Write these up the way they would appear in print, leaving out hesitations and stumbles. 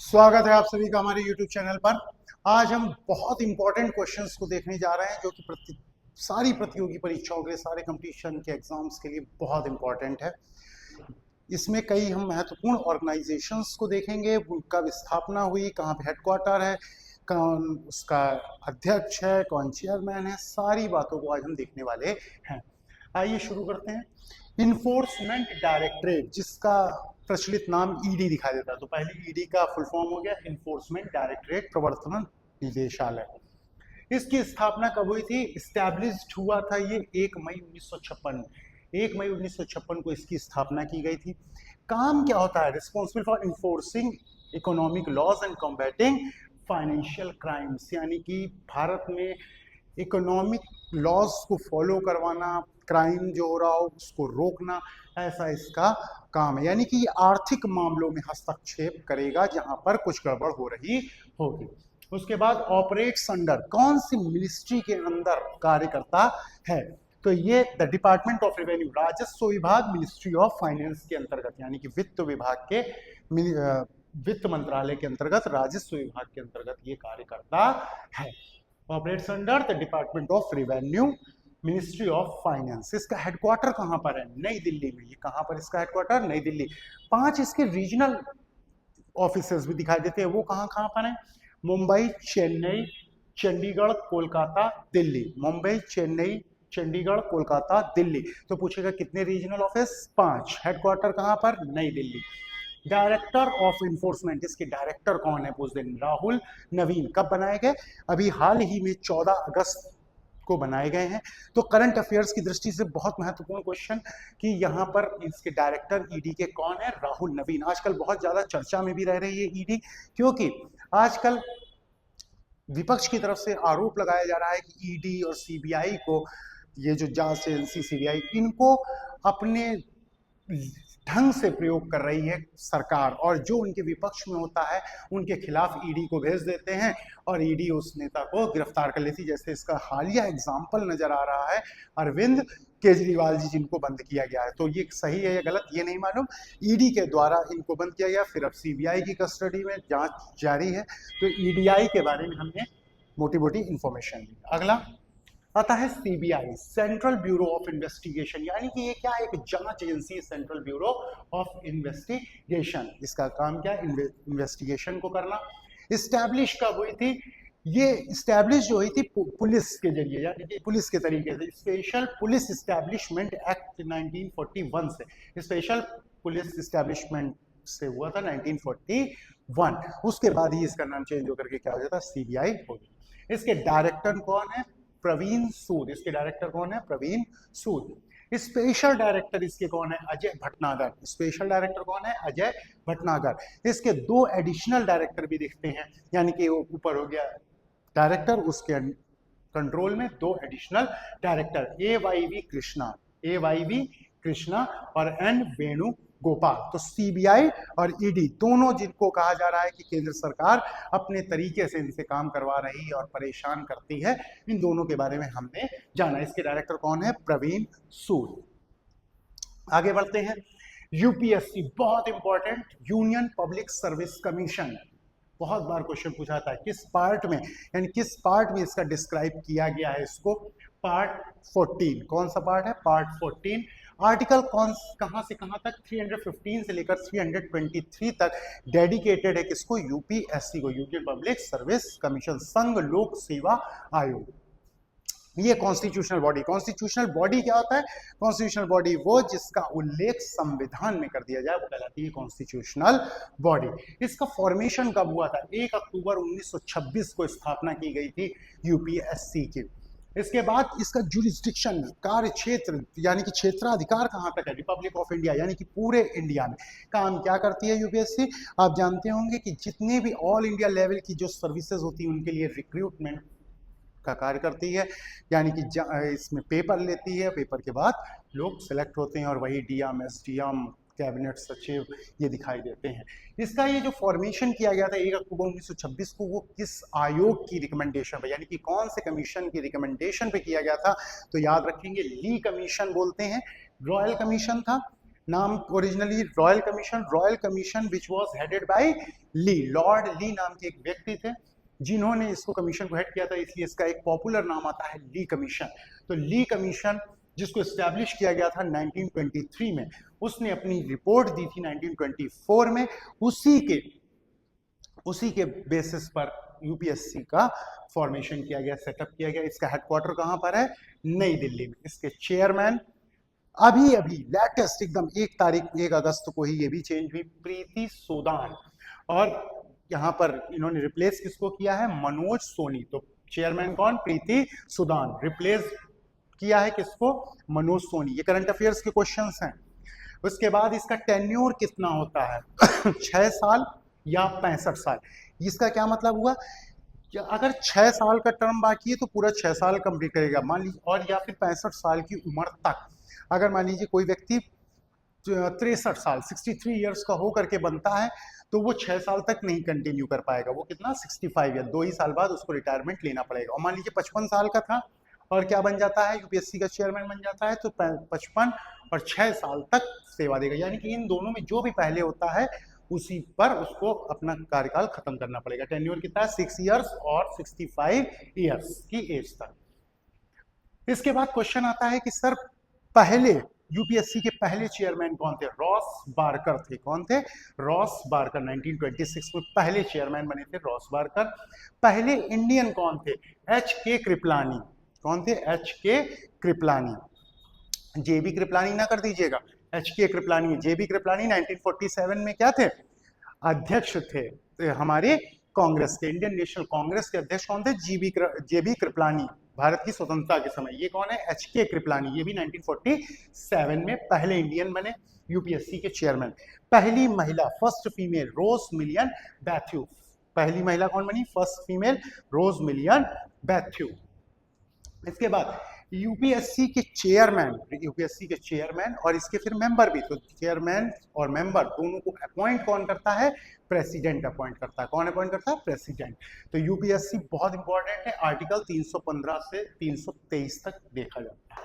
स्वागत है आप सभी का हमारे YouTube चैनल पर। आज हम बहुत इंपॉर्टेंट क्वेश्चंस को देखने जा रहे हैं जो कि सारी प्रतियोगी परीक्षाओं के लिए, सारे कंपटीशन के एग्जाम्स के लिए बहुत इंपॉर्टेंट है। इसमें कई हम महत्वपूर्ण ऑर्गेनाइजेशंस को देखेंगे, उनका स्थापना हुई, कहाँ पे हेडक्वार्टर है, कौन उसका अध्यक्ष है, कौन चेयरमैन है, सारी बातों को आज हम देखने वाले हैं। आइए शुरू करते हैं। इन्फोर्समेंट डायरेक्टरेट, जिसका प्रचलित नाम ईडी दिखाई देता है, तो पहले ईडी का फुल फॉर्म हो गया इन्फोर्समेंट डायरेक्टरेट, प्रवर्तन निदेशालय। इसकी स्थापना कब हुई थी? इस्टेब्लिश्ड हुआ था ये 1 मई 1956। 1 मई 1956 को इसकी स्थापना की गई थी। काम क्या होता है? Responsible for enforcing economic laws and combating financial crimes, यानी कि भारत में इकोनॉमिक लॉज को फॉलो करवाना, क्राइम जो हो रहा हो उसको रोकना, ऐसा इसका काम है। यानी कि ये आर्थिक मामलों में हस्तक्षेप करेगा जहां पर कुछ गड़बड़ हो रही होगी। उसके बाद ऑपरेट्स अंडर, कौन सी मिनिस्ट्री के अंदर कार्य करता है? तो ये द डिपार्टमेंट ऑफ रेवेन्यू, राजस्व विभाग, मिनिस्ट्री ऑफ फाइनेंस के अंतर्गत, यानी कि वित्त विभाग के वित्त मंत्रालय के अंतर्गत, राजस्व विभाग के अंतर्गत ये कार्य करता है। Operates under the department of revenue, ministry of finance. इसका हेडक्वार्टर कहां पर है? नई दिल्ली में। ये कहां पर इसका हेडक्वार्टर? नई दिल्ली। 5 इसके रीजनल ऑफिसेस भी दिखाई देते हैं, वो कहां कहां पर हैं? मुंबई, चेन्नई, चंडीगढ़, कोलकाता, दिल्ली। मुंबई, चेन्नई, चंडीगढ़, कोलकाता, दिल्ली। तो पूछेगा कितने रीजनल ऑफिस? 5। हेडक्वार्टर कहां पर? नई दिल्ली। डायरेक्टर ऑफ इन्फोर्समेंट, इसके डायरेक्टर कौन है? पूछ दें। राहुल नवीन। कब बनाए गए? अभी हाल ही में 14 अगस्त को बनाए गए हैं। तो करंट अफेयर्स की दृष्टि से बहुत महत्वपूर्ण क्वेश्चन कि यहाँ पर इसके डायरेक्टर ईडी के कौन है? राहुल नवीन। आजकल बहुत ज्यादा चर्चा में भी रह रही है ईडी, क्योंकि आजकल विपक्ष की तरफ से आरोप लगाया जा रहा है कि ईडी और सीबीआई को, ये जो जांच एजेंसी सीबीआई, इनको अपने ढंग से प्रयोग कर रही है सरकार, और जो उनके विपक्ष में होता है उनके खिलाफ ईडी को भेज देते हैं और ईडी उस नेता को गिरफ्तार कर लेती है। जैसे इसका हालिया एग्जाम्पल नजर आ रहा है अरविंद केजरीवाल जी, जिनको बंद किया गया है। तो ये सही है या गलत ये नहीं मालूम, ईडी के द्वारा इनको बंद किया गया। फिर अब सीबीआई की कस्टडी में जांच जारी है। तो ईडीआई के बारे में हमने मोटी मोटी इंफॉर्मेशन दी। अगला आता है CBI, central bureau of investigation, यानी कि ये क्या? एक जांच एजेंसी है, सेंट्रल ब्यूरो ऑफ इन्वेस्टिगेशन। इसका काम क्या है? इन्वेस्टिगेशन को करना। इस्टेब्लिश कब हुई थी? ये इस्टेब्लिश जो हुई थी पुलिस के जरिए, यानी कि पुलिस के तरीके से, स्पेशल पुलिस इस्टेब्लिशमेंट एक्ट 1941 से। स्पेशल पुलिस इस्टेब्लिशमेंट से हुआ था 1941। उसके बाद ही इसका नाम चेंज होकर के क्या हो जाता? सीबीआई हो गई। इसके डायरेक्टर कौन है? प्रवीण सूद। इसके डायरेक्टर कौन है? प्रवीण सूद। स्पेशल डायरेक्टर इसके कौन है? अजय भटनागर। स्पेशल डायरेक्टर कौन है? अजय भटनागर। इसके 2 एडिशनल डायरेक्टर भी दिखते हैं, यानी कि वो ऊपर हो गया डायरेक्टर, उसके कंट्रोल में 2 additional director, A Y V Krishna और एन वेणु गोपाल। तो सीबीआई और ईडी दोनों, जिनको कहा जा रहा है कि केंद्र सरकार अपने तरीके से इनसे काम करवा रही है और परेशान करती है, इन दोनों के बारे में हमने जाना। इसके डायरेक्टर कौन है? प्रवीण सूद। आगे बढ़ते हैं। यूपीएससी, बहुत important, union public service commission. बहुत बार क्वेश्चन पूछा था किस पार्ट में, यानी किस पार्ट में इसका डिस्क्राइब किया गया है इसको? पार्ट 14। कौन सा पार्ट है? पार्ट 14। आर्टिकल कहां से कहां तक? 315 से लेकर 323 तक डेडिकेटेड है किसको? यूपीएससी को, यूनियन पब्लिक सर्विस कमीशन, संघ लोक सेवा आयोग। ये कॉन्स्टिट्यूशनल बॉडी। कॉन्स्टिट्यूशनल बॉडी क्या होता है? कॉन्स्टिट्यूशनल बॉडी वो जिसका उल्लेख संविधान में कर दिया जाए, वो कहलाती है कॉन्स्टिट्यूशनल बॉडी। इसका फॉर्मेशन कब हुआ था? 1 अक्टूबर 1926 को स्थापना की गई थी यूपीएससी की। इसके बाद इसका जुरिस्डिक्शन, कार्य क्षेत्र, यानी कि क्षेत्राधिकार कहां तक है? रिपब्लिक ऑफ इंडिया, यानी कि पूरे इंडिया में। काम क्या करती है यूपीएससी? आप जानते होंगे कि जितने भी ऑल इंडिया लेवल की जो सर्विसेज होती है उनके लिए रिक्रूटमेंट का कार्य करती है, यानी कि इसमें पेपर लेती है, पेपर के बाद लोग सिलेक्ट होते हैं और वही डीएम, एसडीएम, कैबिनेट सचिव ये दिखाई देते हैं। इसका ये जो फॉर्मेशन किया गया था 1 अक्टूबर 1926 को, वो किस आयोग की रिकमेंडेशन पे, यानी कि कौन से कमीशन की रिकमेंडेशन पे किया गया था? तो याद रखेंगे ली कमीशन बोलते हैं। रॉयल कमीशन था, नाम originally royal commission which was headed by Lee, lord Lee नाम के एक व्यक्ति थे जिन्होंने इसको कमीशन को हेड किया था, इसलिए इसका एक पॉपुलर नाम आता है ली कमीशन। तो ली कमीशन जिसको एस्टैब्लिश किया गया था 1923 में, उसने अपनी रिपोर्ट दी थी 1924 में। उसी के बेसिस पर यूपीएससी का फॉर्मेशन किया गया, सेटअप किया गया। इसका हेडक्वार्टर कहां पर है? नई दिल्ली में। इसके चेयरमैन अभी अभी लेटेस्ट एकदम 1 अगस्त को ही ये भी चेंज हुई, प्रीति सूदान। और यहाँ पर इन्होंने रिप्लेस किसको किया है? मनोज सोनी। तो चेयरमैन कौन? प्रीति सूदान। रिप्लेस किया है किसको? मनोज सोनी। ये करंट अफेयर्स के क्वेश्चंस हैं। उसके बाद इसका टेन्योर कितना होता है? 6 साल या 65 साल। इसका क्या मतलब हुआ कि अगर 6 साल का टर्म बाकी है तो पूरा 6 साल कंप्लीट करेगा मान लीजिए, और या फिर 65 साल की उम्र तक। अगर मान लीजिए कोई व्यक्ति 63 साल 63 ईयर्स का होकर के बनता है तो वो 6 साल तक नहीं कंटिन्यू कर पाएगा, वो कितना 65 या 2 ही साल बाद उसको रिटायरमेंट लेना पड़ेगा। और मान लीजिए 55 साल का था और क्या बन जाता है? यूपीएससी का चेयरमैन बन जाता है, तो 55 और 6 साल तक सेवा देगा। यानी कि इन दोनों में जो भी पहले होता है उसी पर उसको अपना कार्यकाल खत्म करना पड़ेगा। टेन्योर कितना है? 6 ईयर्स और 65 ईयर्स की एज तक। इसके बाद क्वेश्चन आता है कि सर पहले यूपीएससी के पहले चेयरमैन कौन थे? रॉस बारकर थे। कौन थे? Ross Barker. 1926 में पहले चेयरमैन बने थे रॉस बारकर। पहले इंडियन कौन थे? एच के कृपलानी। कौन थे? एच के कृपलानी। जेबी कृपलानी ना कर दीजिएगा, एच के कृपलानी। जेबी कृपलानी 1947 में क्या थे? अध्यक्ष थे हमारे कांग्रेस के, इंडियन नेशनल कांग्रेस के अध्यक्ष कौन थे? जेबी कृपलानी। भारत की स्वतंत्रता के समय। ये कौन है? एच के कृपलानी। ये भी 1947 में पहले इंडियन बने यूपीएससी के चेयरमैन। पहली महिला, फर्स्ट फीमेल, रोज मिलियन बैथ्यू। पहली महिला कौन बनी? फर्स्ट फीमेल रोज मिलियन बैथ्यू। इसके बाद यूपीएससी के चेयरमैन और इसके फिर मेंबर भी। तो चेयरमैन और मेंबर दोनों को अपॉइंट कौन करता है? प्रेसिडेंट अपॉइंट करता है। कौन अपॉइंट करता है? प्रेसिडेंट। तो यूपीएससी बहुत इंपॉर्टेंट है, आर्टिकल 315 से 323 तक देखा जाता है।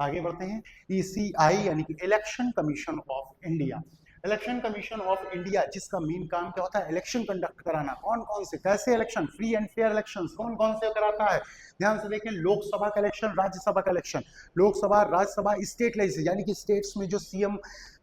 आगे बढ़ते हैं। ईसीआई यानी कि election commission of India. Election commission of India जिसका मेन काम क्या होता है? इलेक्शन कंडक्ट कराना। कौन कौन से, कैसे election? Free and fair elections कौन कौन से कराता है? ध्यान से देखें, लोकसभा का इलेक्शन, राज्यसभा का election. Lok Sabha, Rajya Sabha, state legislature यानी कि स्टेट्स में जो सीएम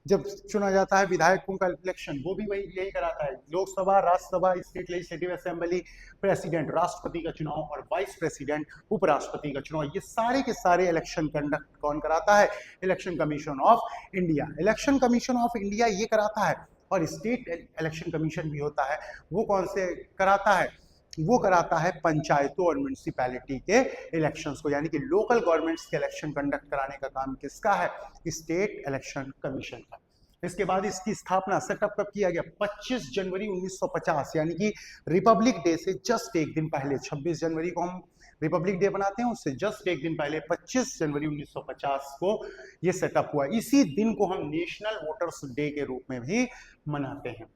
जब चुना जाता है, विधायकों का इलेक्शन, वो भी वही यही कराता है। Lok Sabha, Rajya Sabha, state legislative assembly, president, राष्ट्रपति का चुनाव और वाइस प्रेसिडेंट, उपराष्ट्रपति का चुनाव, ये सारे के सारे इलेक्शन कंडक्ट कौन कराता है? Election commission of India. Election commission of India ये कराता है। और स्टेट इलेक्शन कमीशन भी होता है, वो कौन से कराता है? वो कराता है पंचायतों और म्यूनिसिपैलिटी के इलेक्शंस को, यानी कि लोकल गवर्नमेंट्स के इलेक्शन कंडक्ट कराने का काम किसका है? स्टेट इलेक्शन कमीशन का। इसके बाद इसकी स्थापना, सेटअप कब किया गया? 25 जनवरी 1950, यानी कि रिपब्लिक डे से जस्ट एक दिन पहले। 26 जनवरी को हम रिपब्लिक डे बनाते हैं, उससे जस्ट एक दिन पहले 25 जनवरी 1950 को ये सेटअप हुआ। इसी दिन को हम नेशनल वोटर्स डे के रूप में भी मनाते हैं।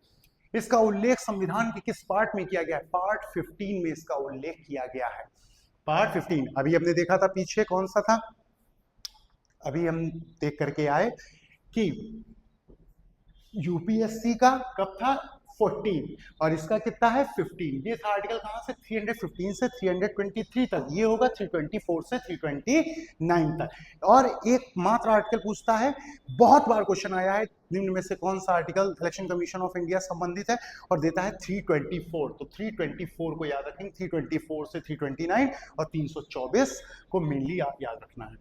इसका उल्लेख संविधान के किस पार्ट में किया गया है? पार्ट 15 में इसका उल्लेख किया गया है। पार्ट 15 अभी हमने देखा था, पीछे कौन सा था? अभी हम देख करके आए कि यूपीएससी का कब था? 14 और इसका कितना है? 15। ये था आर्टिकल कहां से? 315 से 323 तक। ये होगा 324 से 329 तक। और एक मात्र आर्टिकल पूछता है, बहुत बार क्वेश्चन आया है, निम्न में से कौन सा article election commission of India संबंधित है? और देता है 324। तो 324 को याद रखेंगे, 324 से 329 और 324 को मेनली याद रखना है।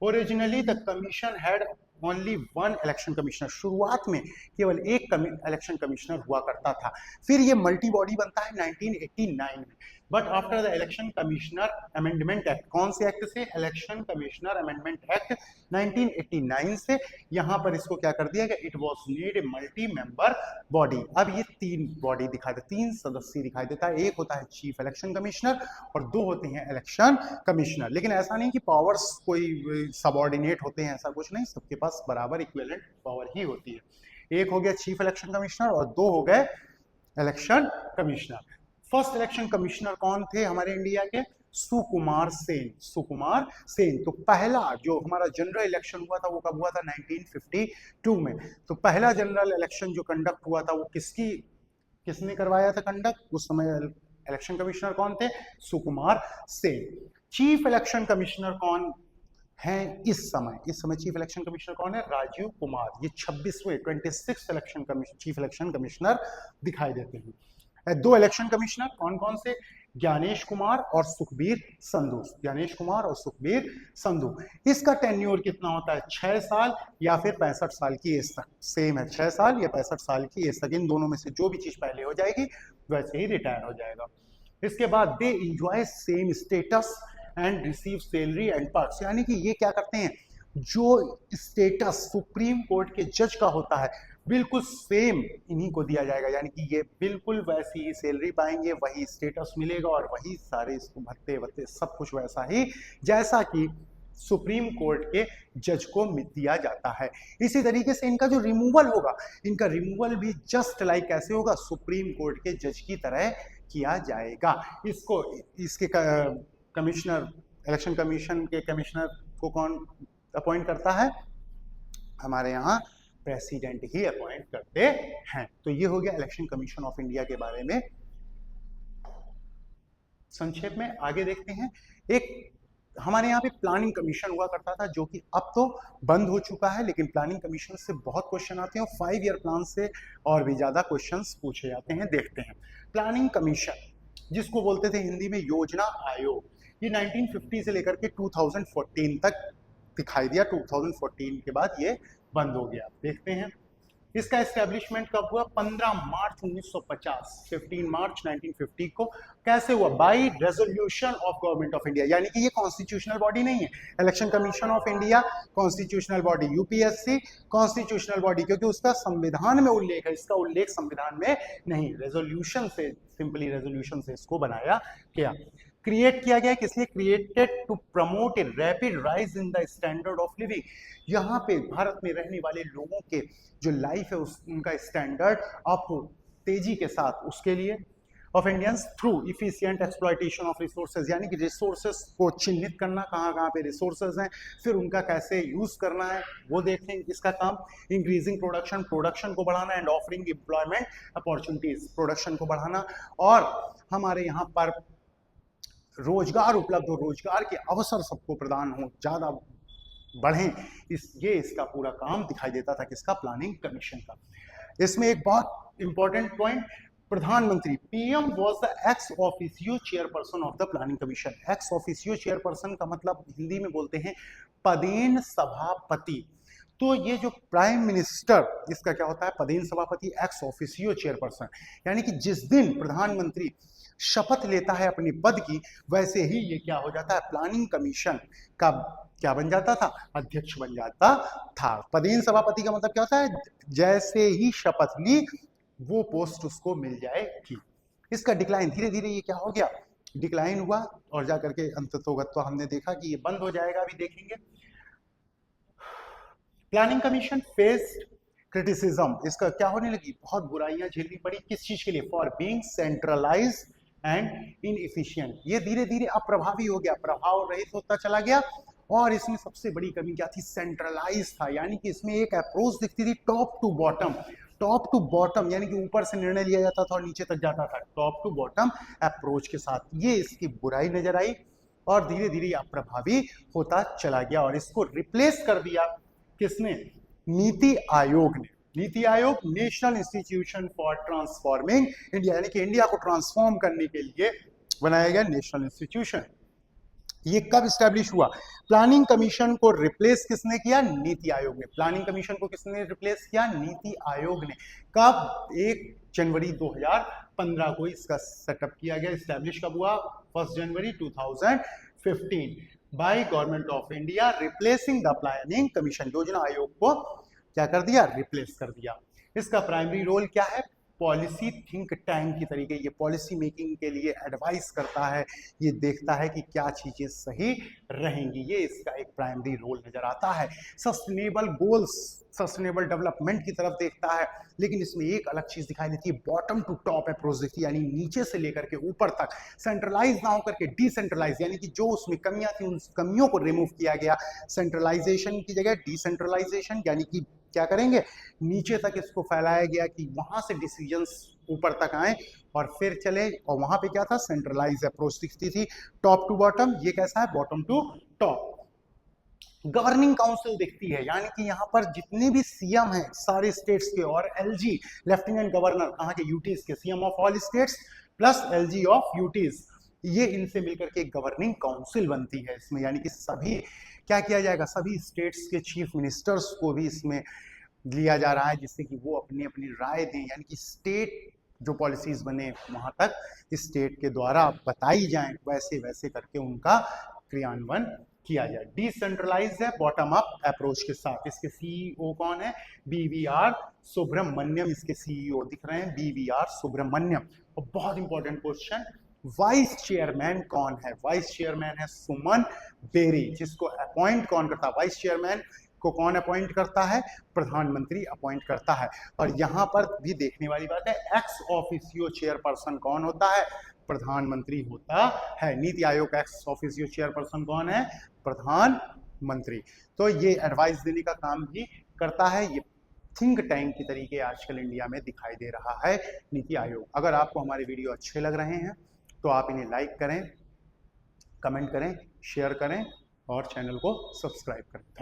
Originally the commission had only one election commissioner. शुरुआत में केवल एक इलेक्शन कमिश्नर हुआ करता था, फिर ये मल्टी बॉडी बनता है 1989 में। But after the election commissioner amendment act, कौन से एक्ट से? इलेक्शन कमिश्नर अमेंडमेंट एक्ट 1989 से। यहां पर इसको क्या कर दिया गया? It was made a multi member body. अब ये 3 बॉडी दिखाई देता है, 3 सदस्य दिखाई देता है। एक होता है चीफ इलेक्शन कमिश्नर और 2 होते हैं इलेक्शन कमिश्नर। लेकिन ऐसा नहीं कि पावर्स कोई सबऑर्डिनेट होते हैं, ऐसा कुछ नहीं, सबके पास बराबर इक्विवेलेंट पावर ही होती है। एक हो गया चीफ इलेक्शन कमिश्नर और 2 हो गए election commissioner. First election commissioner कौन थे हमारे इंडिया के? सुकुमार सेन, सुकुमार सेन। तो पहला जो हमारा जनरल इलेक्शन हुआ था वो कब हुआ था? 1952 में। तो पहला जनरल इलेक्शन जो कंडक्ट हुआ था वो किसने करवाया था कंडक्ट? उस समय इलेक्शन कमिश्नर कौन थे? Sukumar Sen. Chief election commissioner कौन हैं इस समय? इस समय चीफ इलेक्शन कमिश्नर कौन है? राजीव कुमार। ये 26 चीफ इलेक्शन कमिश्नर दिखाई देते हैं। दो इलेक्शन कमिश्नर कौन कौन से? ज्ञानेश कुमार और सुखबीर संधू। ज्ञानेश कुमार और सुखबीर संधू। इसका टेन्योर कितना होता है? 6 साल या फिर 65 साल की एज तक। सेम है, 6 साल या 65 साल की एज तक। इन दोनों में से जो भी चीज पहले हो जाएगी वैसे ही रिटायर हो जाएगा। इसके बाद they enjoy same status and receive salary and perks, यानी कि ये क्या करते हैं? जो स्टेटस सुप्रीम कोर्ट के जज का होता है बिल्कुल सेम इन्हीं को दिया जाएगा, यानी कि ये बिल्कुल वैसी ही सैलरी पाएंगे, वही स्टेटस मिलेगा और वही सारे इसको भत्ते वत्ते सब कुछ वैसा ही जैसा कि सुप्रीम कोर्ट के जज को दिया जाता है। इसी तरीके से इनका जो रिमूवल होगा, इनका रिमूवल भी जस्ट लाइक कैसे होगा? सुप्रीम कोर्ट के जज की तरह किया जाएगा। इसको इसके कमिश्नर, इलेक्शन कमीशन के कमिश्नर को कौन अपॉइंट करता है? हमारे यहाँ प्रेसिडेंट ही अपॉइंट करते हैं। तो ये हो गया इलेक्शन कमीशन ऑफ इंडिया के बारे में संक्षेप में। आगे देखते हैं, एक हमारे यहाँ पे प्लानिंग कमीशन हुआ करता था जो कि अब तो बंद हो चुका है, लेकिन प्लानिंग कमीशन से बहुत क्वेश्चन आते हैं और 5 ईयर प्लान से और भी ज्यादा क्वेश्चंस पूछे जाते हैं। देखते हैं प्लानिंग कमीशन, जिसको बोलते थे हिंदी में योजना आयोग, ये 1950 से लेकर के 2014 तक दिखाई दिया। 2014 के बाद ये बंद हो गया। देखते हैं इसका एस्टेब्लिशमेंट कब हुआ? 15 मार्च 1950, 15 मार्च 1950 को। कैसे हुआ? By resolution of government of India, यानी कि ये कॉन्स्टिट्यूशनल बॉडी नहीं है। Election commission of India constitutional body, UPSC constitutional body, क्योंकि उसका संविधान में उल्लेख है, इसका उल्लेख संविधान में नहीं। रेजोल्यूशन से, सिंपली रेजोल्यूशन से इसको बनाया गया, क्रिएट किया गया। किसलिए? Created to promote a rapid rise in the standard of living. यहाँ पे भारत में रहने वाले लोगों के जो लाइफ है उनका स्टैंडर्ड अप हो तेजी के साथ, उसके लिए of Indians through efficient exploitation of resources, यानी कि रिसोर्सेज को चिन्हित करना, कहाँ कहाँ पे रिसोर्सेज हैं, फिर उनका कैसे यूज करना है वो देखें, इसका काम। इंक्रीजिंग प्रोडक्शन, प्रोडक्शन को बढ़ाना, and offering employment opportunities, production को बढ़ाना और हमारे यहाँ पर रोजगार उपलब्ध हो, रोजगार के अवसर सबको प्रदान हो, ज्यादा बढ़ें, ये इसका पूरा काम दिखाई देता था किसका? प्लानिंग कमीशन का। इसमें एक बहुत इंपॉर्टेंट पॉइंट, प्रधानमंत्री PM was the ex officio chairperson of the planning commission. Ex officio chairperson का मतलब हिंदी में बोलते हैं पदेन सभापति। तो ये जो प्राइम मिनिस्टर, इसका क्या होता है? पदेन सभापति, एक्स ऑफिशियो चेयरपर्सन, यानी कि जिस दिन प्रधानमंत्री शपथ लेता है अपने पद की, वैसे ही ये क्या हो जाता है? प्लानिंग कमीशन का क्या बन जाता था? अध्यक्ष बन जाता था। पदेन सभापति का मतलब क्या होता है? जैसे ही शपथ ली वो पोस्ट उसको मिल जाएगी। इसका डिक्लाइन धीरे धीरे ये क्या हो गया? डिक्लाइन हुआ और जाकर के अंततोगत तो हमने देखा कि ये बंद हो जाएगा, अभी देखेंगे। प्लानिंग कमीशन फेस्ड क्रिटिसिज्म, इसका क्या होने लगी? बहुत बुराइयां झेलनी पड़ी। किस चीज के लिए? For being centralised and inefficient. ये धीरे धीरे अप्रभावी हो गया, प्रभाव रहित होता चला गया। और इसमें सबसे बड़ी कमी क्या थी? सेंट्रलाइज था, यानी कि इसमें एक अप्रोच दिखती थी top to bottom. Top to bottom यानी कि ऊपर से निर्णय लिया जाता था और नीचे तक जाता था, टॉप टू बॉटम अप्रोच के साथ। ये इसकी बुराई नजर आई और धीरे धीरे अप्रभावी होता चला गया और इसको रिप्लेस कर दिया किसने? नीति आयोग ने। NITI Aayog national institution for transforming India, यानी कि इंडिया को ट्रांसफॉर्म करने के लिए बनाया गया नेशनल इंस्टीट्यूशन। ये कब स्टैब्लिश हुआ? प्लानिंग कमीशन को रिप्लेस किसने किया? नीति आयोग ने। प्लानिंग कमीशन को किसने रिप्लेस किया? नीति आयोग ने। कब? 1 जनवरी 2015 को इसका सेटअप किया गया। स्टैब्लिश कब हुआ? 1 जनवरी 2015 by government of India, replacing the planning commission. योजना आयोग को क्या कर दिया? रिप्लेस कर दिया। इसका प्राइमरी रोल क्या है? पॉलिसी थिंक टैंक की तरीके, ये पॉलिसी मेकिंग के लिए एडवाइस करता है, ये देखता है कि क्या चीजें सही रहेंगी, ये इसका एक प्राइमरी रोल नजर आता है। सस्टेनेबल गोल्स, सस्टेनेबल डेवलपमेंट की तरफ देखता है, लेकिन इसमें एक अलग चीज दिखाई देती है, बॉटम टू टॉप अप्रोच दिखती है, यानी नीचे से लेकर के ऊपर तक, सेंट्रलाइज ना होकर के डिसेंट्रलाइज, यानी कि जो उसमें कमियां थी उन कमियों को रिमूव किया गया, सेंट्रलाइजेशन की जगह डिसेंट्रलाइजेशन, यानी कि क्या करेंगे, नीचे तक इसको फैलाया गया कि वहां से डिसीजंस ऊपर तक आए और फिर चले, और वहां पे क्या था, सेंट्रलाइज अप्रोच दिखती थी। टॉप टू बॉटम, ये कैसा है, bottom to top. Governing council दिखती है, यानी कि यहाँ पर जितने भी सीएम हैं सारे स्टेट्स के, और एलजी लेफ्टिनेंट गवर्नर कहाँ के, यूटीज के, CM of all states plus LG of UTs, ये इनसे मिलकर के एक गवर्निंग काउंसिल बनती है इसमें, यानी कि सभी क्या किया जाएगा, सभी स्टेट्स के चीफ मिनिस्टर्स को भी इसमें लिया जा रहा है, जिससे कि वो अपनी अपनी राय दें, यानी कि स्टेट जो पॉलिसीज बने वहां तक स्टेट के द्वारा बताई जाएं, वैसे वैसे करके उनका क्रियान्वयन किया जाए। डिसेंट्रलाइज है बॉटम अप अप्रोच के साथ। इसके सीईओ कौन है, बीवीआर सुब्रमण्यम, इसके सीईओ दिख रहे हैं, बीवीआर सुब्रमण्यम। और बहुत इंपॉर्टेंट क्वेश्चन, वाइस चेयरमैन कौन है, वाइस चेयरमैन है सुमन बेरी, जिसको अपॉइंट कौन करता है, वाइस चेयरमैन को कौन अपॉइंट करता है, प्रधानमंत्री अपॉइंट करता है। और यहां पर भी देखने वाली बात है, एक्स ऑफिसियो चेयरपर्सन कौन होता है, प्रधानमंत्री होता है। नीति आयोग का एक्स ऑफिसियो चेयरपर्सन कौन है, प्रधानमंत्री। तो ये एडवाइस देने का काम भी करता है, ये थिंक टैंक की तरीके आजकल इंडिया में दिखाई दे रहा है नीति आयोग। अगर आपको हमारे वीडियो अच्छे लग रहे हैं तो आप इन्हें लाइक करें, कमेंट करें, शेयर करें और चैनल को सब्सक्राइब करें। धन्यवाद।